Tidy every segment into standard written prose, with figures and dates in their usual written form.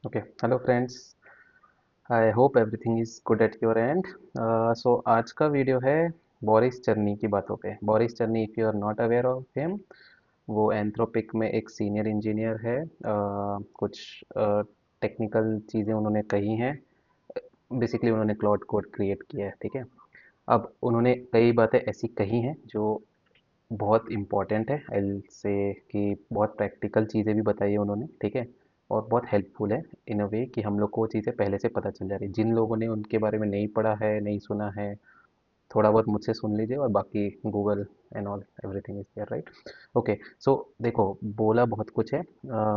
Okay hello friends. I hope everything is good at your end. So आज का video है Boris चरनी की बातों पे। Boris Cherny, if you are not aware of him, वो एंथ्रोपिक में एक सीनियर इंजीनियर है। कुछ टेक्निकल चीज़ें उन्होंने कही हैं। बेसिकली उन्होंने क्लाउड कोड क्रिएट किया है, ठीक है। अब उन्होंने कई बातें ऐसी कही हैं जो बहुत इम्पॉर्टेंट है, आई से कि बहुत प्रैक्टिकल चीज़ें भी बताई है उन्होंने, ठीक है। और बहुत हेल्पफुल है इन अ वे कि हम लोग को वो चीज़ें पहले से पता चल जा रही है। जिन लोगों ने उनके बारे में नहीं पढ़ा है, नहीं सुना है, थोड़ा बहुत मुझसे सुन लीजिए, और बाकी Google and all everything is there, right. Okay. So देखो, बोला बहुत कुछ है।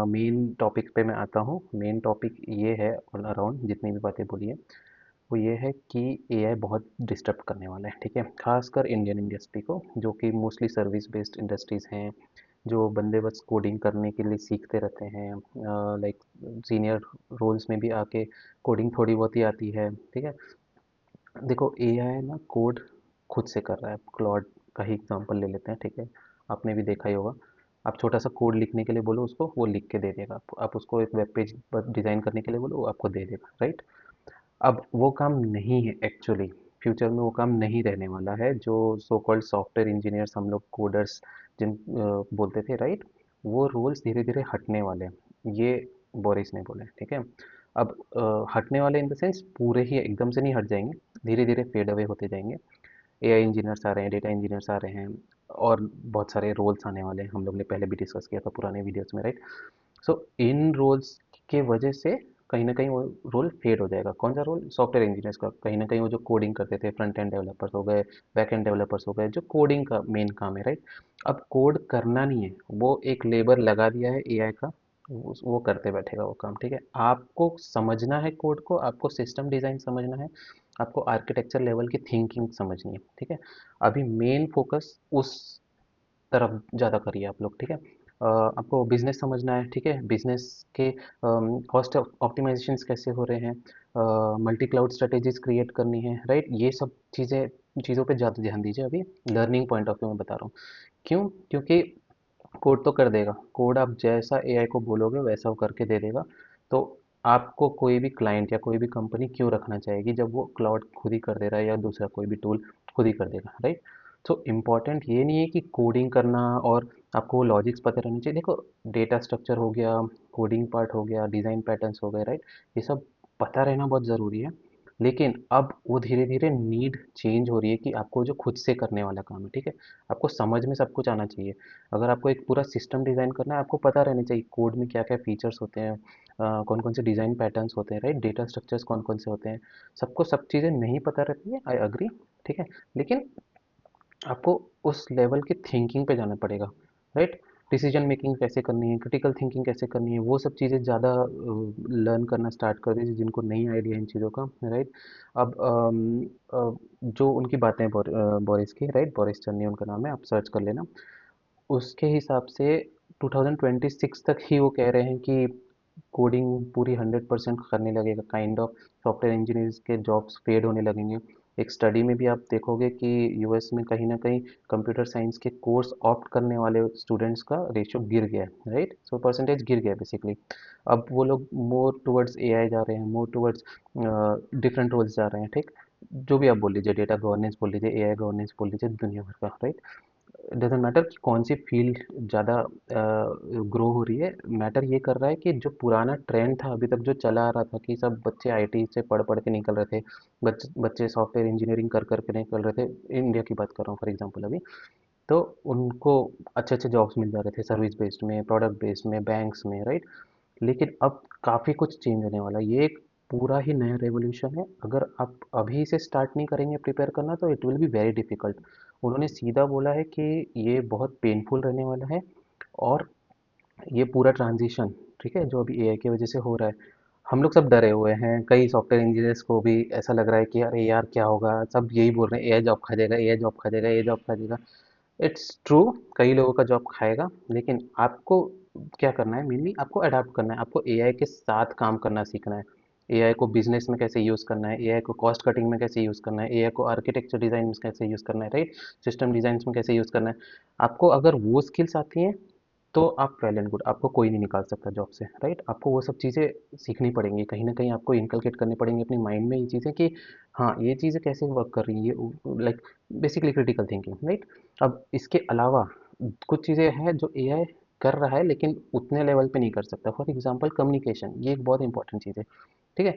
मेन टॉपिक पे मैं आता हूँ। मेन टॉपिक ये है, ऑल अराउंड जितनी भी बातें बोली है वो ये है कि एआई बहुत डिस्टर्ब करने वाला है, ठीक है। खासकर इंडियन इंडस्ट्री को, जो कि मोस्टली सर्विस बेस्ड इंडस्ट्रीज़ हैं, जो बंदे बस कोडिंग करने के लिए सीखते रहते हैं। लाइक सीनियर रोल्स में भी आके कोडिंग थोड़ी बहुत ही आती है, ठीक है। देखो, एआई ना कोड खुद से कर रहा है। क्लॉड का ही एग्जांपल ले लेते हैं, ठीक है। आपने भी देखा ही होगा। आप छोटा सा कोड लिखने के लिए बोलो उसको, वो लिख के दे देगा। आप उसको एक वेब पेज डिज़ाइन करने के लिए बोलो, वो आपको दे देगा, राइट। अब वो काम नहीं है एक्चुअली। फ्यूचर में वो काम नहीं रहने वाला है। जो सो कॉल्ड सॉफ्टवेयर इंजीनियर्स, हम लोग कोडर्स जिन बोलते थे, राइट, वो रोल्स धीरे धीरे हटने वाले हैं। ये बोरिस ने बोले, ठीक है। अब हटने वाले इन द सेंस पूरे ही एकदम से नहीं हट जाएंगे, धीरे धीरे फेड अवे होते जाएंगे। एआई इंजीनियर्स आ रहे हैं, डेटा इंजीनियर्स आ रहे हैं, और बहुत सारे रोल्स आने वाले हैं। हम लोग ने पहले भी डिस्कस किया था पुराने वीडियोस में, राइट। सो इन रोल्स के वजह से कहीं ना कहीं वो रोल फेड हो जाएगा। कौन सा रोल? सॉफ्टवेयर इंजीनियर्स का। कहीं ना कहीं वो जो कोडिंग करते थे, फ्रंट एंड डेवलपर्स हो गए, बैक एंड डेवलपर्स हो गए, जो कोडिंग का मेन काम है, राइट। अब कोड करना नहीं है, वो एक लेबर लगा दिया है एआई का, वो करते बैठेगा वो काम, ठीक है। आपको समझना है कोड को, आपको सिस्टम डिज़ाइन समझना है, आपको आर्किटेक्चर लेवल की थिंकिंग समझनी है, ठीक है। अभी मेन फोकस उस तरफ ज़्यादा करिए आप लोग, ठीक है। आपको बिजनेस समझना है, ठीक है। बिजनेस के कॉस्ट ऑप्टिमाइजेशंस कैसे हो रहे हैं, मल्टी क्लाउड स्ट्रेटेजीज क्रिएट करनी है, राइट। ये सब चीज़ों पे ज़्यादा ध्यान दीजिए। अभी लर्निंग पॉइंट ऑफ व्यू में बता रहा हूँ। क्यों? क्योंकि कोड तो कर देगा। कोड आप जैसा एआई को बोलोगे वैसा वो करके दे देगा। तो आपको कोई भी क्लाइंट या कोई भी कंपनी क्यों रखना चाहेगी जब वो क्लाउड खुद ही कर दे रहा है, या दूसरा कोई भी टूल खुद ही कर देगा, राइट। तो इम्पॉर्टेंट ये नहीं है कि कोडिंग करना और आपको लॉजिक्स पता रहने चाहिए। देखो, डेटा स्ट्रक्चर हो गया, कोडिंग पार्ट हो गया, डिज़ाइन पैटर्न्स हो गए, राइट। ये सब पता रहना बहुत ज़रूरी है। लेकिन अब वो धीरे धीरे नीड चेंज हो रही है कि आपको जो खुद से करने वाला काम है, ठीक है। आपको समझ में सब कुछ आना चाहिए। अगर आपको एक पूरा सिस्टम डिज़ाइन करना है, आपको पता रहना चाहिए कोड में क्या क्या फीचर्स होते हैं, कौन कौन से डिज़ाइन पैटर्न्स होते हैं, राइट। डेटा स्ट्रक्चर्स कौन कौन से होते हैं। सबको सब चीज़ें नहीं पता रहती है, आई अग्री, ठीक है। लेकिन आपको उस लेवल की थिंकिंग पे जाना पड़ेगा, राइट। डिसीजन मेकिंग कैसे करनी है, क्रिटिकल थिंकिंग कैसे करनी है, वो सब चीज़ें ज़्यादा लर्न करना स्टार्ट कर दीजिए, जिनको नहीं आइडिया इन चीज़ों का, राइट। अब जो उनकी बातें बोरिस की, राइट, बोरिस चन्नी उनका नाम है, आप सर्च कर लेना। उसके हिसाब से 2026 तक ही वो कह रहे हैं कि कोडिंग पूरी 100% करने लगेगा, काइंड ऑफ सॉफ्टवेयर इंजीनियर्स के जॉब्स फेड होने लगेंगे। एक स्टडी में भी आप देखोगे कि यूएस में कहीं ना कहीं कंप्यूटर साइंस के कोर्स ऑप्ट करने वाले स्टूडेंट्स का रेशियो गिर गया है, राइट। सो परसेंटेज गिर गया बेसिकली। अब वो लोग मोर टुवर्ड्स एआई जा रहे हैं, मोर टुवर्ड्स डिफरेंट रोल्स जा रहे हैं, ठीक। जो भी आप बोल लीजिए, डेटा गवर्नेंस बोल लीजिए, एआई गवर्नेंस बोल लीजिए, दुनिया भर का, राइट। डजेंट मैटर कि कौन सी फील्ड ज़्यादा ग्रो हो रही है। मैटर ये कर रहा है कि जो पुराना ट्रेंड था अभी तक जो चला आ रहा था कि सब बच्चे आईटी से पढ़ पढ़ के निकल रहे थे, बच्चे सॉफ्टवेयर इंजीनियरिंग कर कर के निकल रहे थे, इंडिया की बात कर रहा हूँ फॉर एग्जांपल अभी। तो उनको अच्छे अच्छे जॉब्स मिल जा रहे थे, सर्विस बेस्ड में, प्रोडक्ट बेस्ड में, बैंक्स में, राइट। लेकिन अब काफ़ी कुछ चेंज होने वाला है। ये एक पूरा ही नया रेवोल्यूशन है। अगर आप अभी से स्टार्ट नहीं करेंगे प्रिपेयर करना, तो it will be very difficult. उन्होंने सीधा बोला है कि ये बहुत पेनफुल रहने वाला है। और ये पूरा ट्रांजिशन, ठीक है, जो अभी एआई की वजह से हो रहा है, हम लोग सब डरे हुए हैं। कई सॉफ्टवेयर इंजीनियर्स को भी ऐसा लग रहा है कि अरे यार क्या होगा, सब यही बोल रहे हैं एआई जॉब खा जाएगा, एआई जॉब खा जाएगा, एआई जॉब खा जाएगा। इट्स ट्रू, कई लोगों का जॉब खाएगा। लेकिन आपको क्या करना है, मेनली आपको अडाप्ट करना है, आपको एआई के साथ काम करना सीखना है। एआई को बिजनेस में कैसे यूज़ करना है, एआई को कॉस्ट कटिंग में कैसे यूज़ करना है, एआई को आर्किटेक्चर डिज़ाइन में कैसे यूज़ करना है, राइट, सिस्टम डिज़ाइन में कैसे यूज़ करना है। आपको अगर वो स्किल्स आती हैं, तो आप वेल एंड गुड, आपको कोई नहीं निकाल सकता जॉब से, राइट? आपको वो सब चीज़ें सीखनी पड़ेंगी, कहीं ना कहीं आपको इनकलकेट करनी पड़ेंगी अपने माइंड में ये चीज़ें कि हाँ, ये चीज़ें कैसे वर्क कर रही हैं, ये like basically critical thinking, right? अब इसके अलावा कुछ चीज़ें हैं जो एआई कर रहा है लेकिन उतने लेवल पे नहीं कर सकता। फॉर एग्जांपल कम्युनिकेशन, ये एक बहुत इंपॉर्टेंट चीज़ है, ठीक है?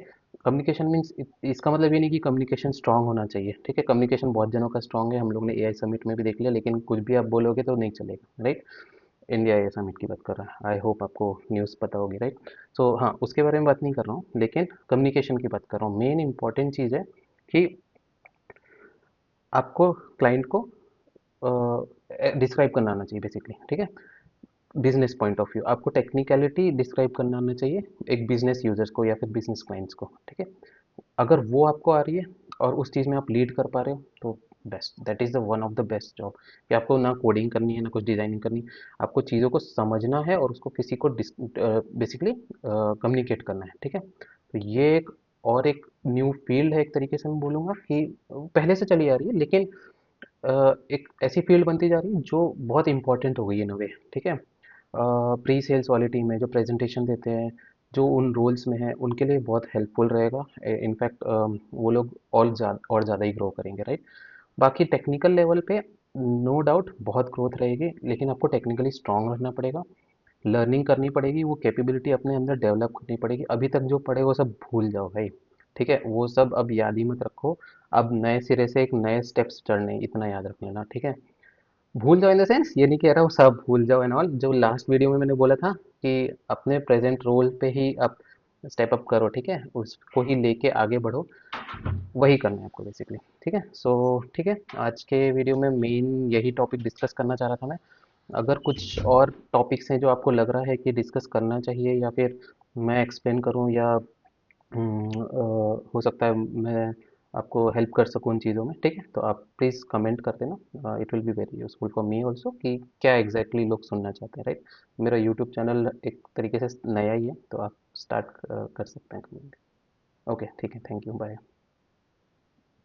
कम्युनिकेशन मीन्स इसका मतलब ये नहीं कि कम्युनिकेशन स्ट्रांग होना चाहिए, ठीक है? कम्युनिकेशन बहुत जनों का स्ट्रांग है, हम लोग ने एआई समिट में भी देख लिया, लेकिन कुछ भी आप बोलोगे तो नहीं चलेगा, राइट? इंडिया एआई समिट की बात कर रहा है, आई होप आपको न्यूज़ पता होगी, राइट? सो हाँ, उसके बारे में बात नहीं कर रहा हूँ, लेकिन कम्युनिकेशन की बात कर रहा हूँ। मेन इंपॉर्टेंट चीज़ है कि आपको क्लाइंट को डिस्क्राइब करना आना चाहिए बेसिकली, ठीक है? बिजनेस पॉइंट ऑफ व्यू आपको टेक्निकलिटी डिस्क्राइब करना आना चाहिए एक बिजनेस यूजर्स को या फिर बिजनेस क्लाइंट्स को, ठीक है? अगर वो आपको आ रही है और उस चीज़ में आप लीड कर पा रहे हो तो best, that is the one of the best job, कि आपको ना कोडिंग करनी है ना कुछ डिज़ाइनिंग करनी है, आपको चीज़ों को समझना है और उसको किसी को बेसिकली कम्युनिकेट करना है, ठीक है? तो ये एक और एक न्यू फील्ड है, एक तरीके से मैं बोलूँगा कि पहले से चली आ रही है, लेकिन एक ऐसी फील्ड बनती जा रही है जो बहुत इंपॉर्टेंट हो गई है नवे, ठीक है? प्री सेल्स वाली टीम है जो प्रेजेंटेशन देते हैं, जो उन रोल्स में है उनके लिए बहुत हेल्पफुल रहेगा। इनफैक्ट वो लोग और ज़्यादा ही ग्रो करेंगे, राइट? बाकी टेक्निकल लेवल पे नो डाउट बहुत ग्रोथ रहेगी, लेकिन आपको टेक्निकली स्ट्रांग रहना पड़ेगा, लर्निंग करनी पड़ेगी, वो कैपेबिलिटी अपने अंदर डेवलप करनी पड़ेगी। अभी तक जो पढ़े वो सब भूल जाओ भाई, ठीक है? वो सब अब याद ही मत रखो, अब नए सिरे से एक नए स्टेप्स चढ़ने, इतना याद रख लेना, ठीक है? भूल जाओ इन द सेंस ये नहीं कह रहा हूँ सब भूल जाओ एंड ऑल, जो लास्ट वीडियो में मैंने बोला था कि अपने प्रेजेंट रोल पे ही आप स्टेप अप करो, ठीक है? उसको ही लेके आगे बढ़ो, वही करना है आपको बेसिकली, ठीक है? सो ठीक है, आज के वीडियो में मेन यही टॉपिक डिस्कस करना चाह रहा था मैं। अगर कुछ और टॉपिक्स हैं जो आपको लग रहा है कि डिस्कस करना चाहिए या फिर मैं एक्सप्लेन करूं या हो सकता है मैं आपको हेल्प कर सकूं उन चीज़ों में, ठीक है? तो आप प्लीज़ कमेंट कर देना, it will be very useful for me also कि क्या एग्जैक्टली लोग सुनना चाहते हैं, राइट? मेरा यूट्यूब चैनल एक तरीके से नया ही है, तो आप स्टार्ट कर सकते हैं कमेंट। ओके, ठीक है, थैंक यू, बाय।